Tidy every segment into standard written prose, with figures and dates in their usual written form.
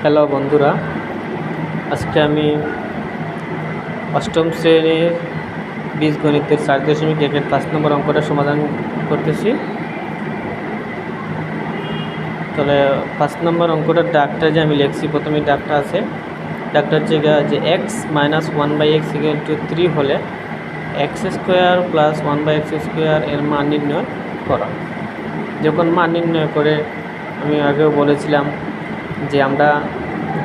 Hello বন্ধুরা, আজকে আমি অষ্টম শ্রেণীর বীজগণিতের 4.1-এর 5 নম্বর অঙ্কটা সমাধান করতেছি। তাহলে 5 নম্বর অঙ্কটার ডাকটা যে আমি লিখছি, প্রথমে ডাকটা আছে, ডাকটা হচ্ছে যে এক্স মাইনাস 1/x = 3 হলে x² প্লাস 1/x² এর মান নির্ণয় করা। যখন মান নির্ণয় করে আমি আগেও বলেছিলাম যে আমরা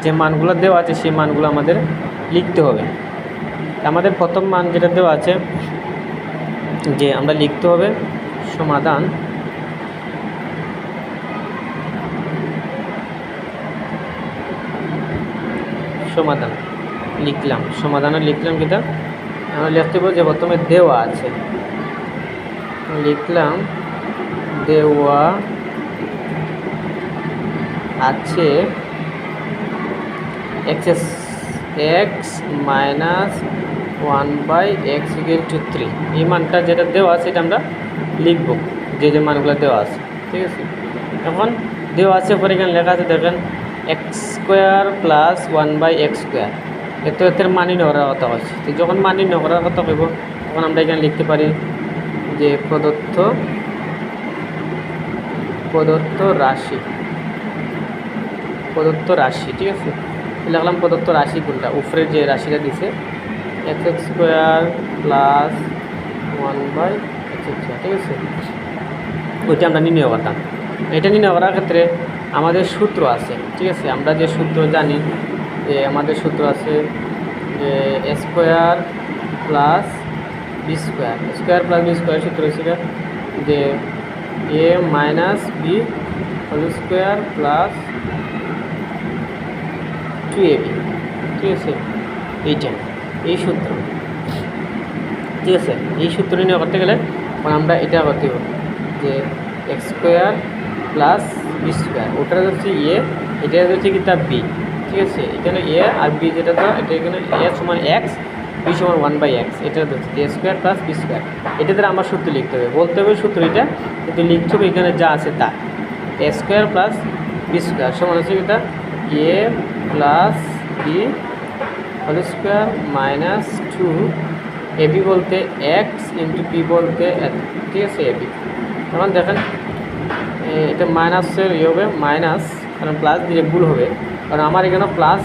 যে মানগুলো দেওয়া আছে সেই মানগুলো আমাদের লিখতে হবে। আমাদের প্রথম মান যেটা দেওয়া আছে যে আমরা লিখতে হবে সমাধান সমাধানে লিখলাম কিটা আমরা লিখতে পারি যে প্রথমে দেওয়া আছে, লিখলাম দেওয়া আছে x মাইনাস 1/x = 3। এই মানটা যেটা দেওয়া আছে এটা আমরা লিখব, যে মানগুলো দেওয়া আছে, ঠিক আছে। এখন দেওয়া আছে পরে এখানে লেখা আছে, দেখেন x² প্লাস 1/x², এর মান নির্ণয় করার কথা হচ্ছে। তো যখন মান নির্ণয় করার কথা কইব তখন আমরা এখানে লিখতে পারি যে প্রদত্ত রাশি, ঠিক আছে। লিখলাম প্রদত্ত রাশি কোনটা, উপরের যে রাশিটা দিছে x² প্লাস 1/x², ঠিক আছে। ওইটা আমরা নির্ণয় করতাম। এটা নির্ণয় করার ক্ষেত্রে আমাদের সূত্র আছে, ঠিক আছে। আমরা যে সূত্র জানি, যে আমাদের সূত্র আছে যে a² প্লাস b², সূত্র হচ্ছে যে a minus b² plus 2ab, ঠিক আছে। এই সূত্র, ঠিক আছে। এই সূত্র নির্ণয় করতে গেলে আমরা এটা করতে হবে যে x² প্লাস b², ওটা হচ্ছে a, এটা হচ্ছে কি তা b, ঠিক আছে। এখানে a আর b যেটা তো এটা এখানে a সমান x, b সমান 1/x, এটা হচ্ছে a² প্লাস b²। এটা দ্বারা আমার সূত্র লিখতে হবে, বলতে হবে সূত্র এটা, কিন্তু লিখতে হবে এখানে যা আছে তা। a² প্লাস b² সমান হচ্ছে এটা a plus b² minus 2ab বলতে x ইন্টু b বলতে ঠিক আছে ab। এখন দেখেন এটা মাইনাসের হবে মাইনাস, কারণ প্লাস দিলে ভুল হবে, কারণ আমার এখানে প্লাস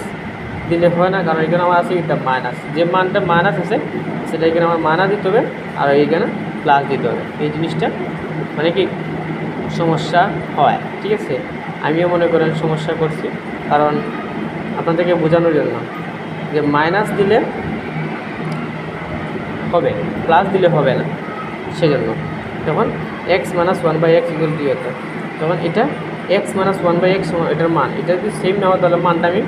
দিলে হয় না, কারণ এখানে আমার আছে এটা মাইনাস, যে মানটা মাইনাস আছে সেটা এখানে আমার মাইনাস দিতে হবে আর এইখানে প্লাস দিতে হবে। এই জিনিসটা মানে কি সমস্যা হয়, ঠিক আছে। আমিও মনে করেন সমস্যা করছি, কারণ আপনাদেরকে বোঝানোর জন্য যে মাইনাস দিলে হবে, প্লাস দিলে হবে না, সেজন্য তখন x মাইনাস 1/x = 2 হতো। তখন এটা x মাইনাস 1/x এটার মান, এটা যদি সেম না হয় তাহলে মানটা আমি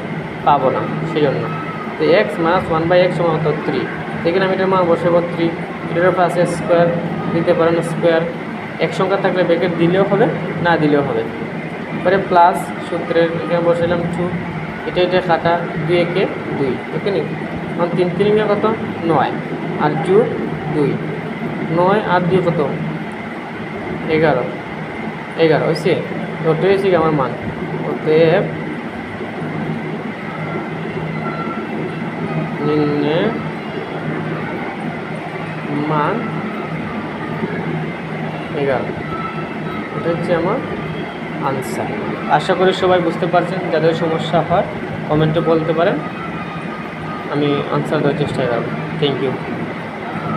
পাবো না, সেই জন্য। তো x মাইনাস 1/x হতো 3, এখানে আমি এটার মান বসাবো 3, এটার উপর আছে স্কোয়ার, দিতে পারেন স্কোয়ার, এক সংখ্যা থাকলে ব্র্যাকেট দিলেও হবে, না দিলেও হবে। পরে প্লাস সূত্রের এখানে বসালাম 2, এটা কাটা 2 একে 2, ওকে নি। এখন 3 3 কত 9 আর 2 2, 9 আর 2 কত 11 হয়েছে। ওটাই হয়েছে কি আমার মান, অতএব নিম্নে মান 11, এটা হচ্ছে আমার আনসার। আশা করি সবাই বুঝতে পারছেন। যাদের সমস্যা হয় কমেন্টে বলতে পারেন, আমি আনসার দেওয়ার চেষ্টা করব। Thank you.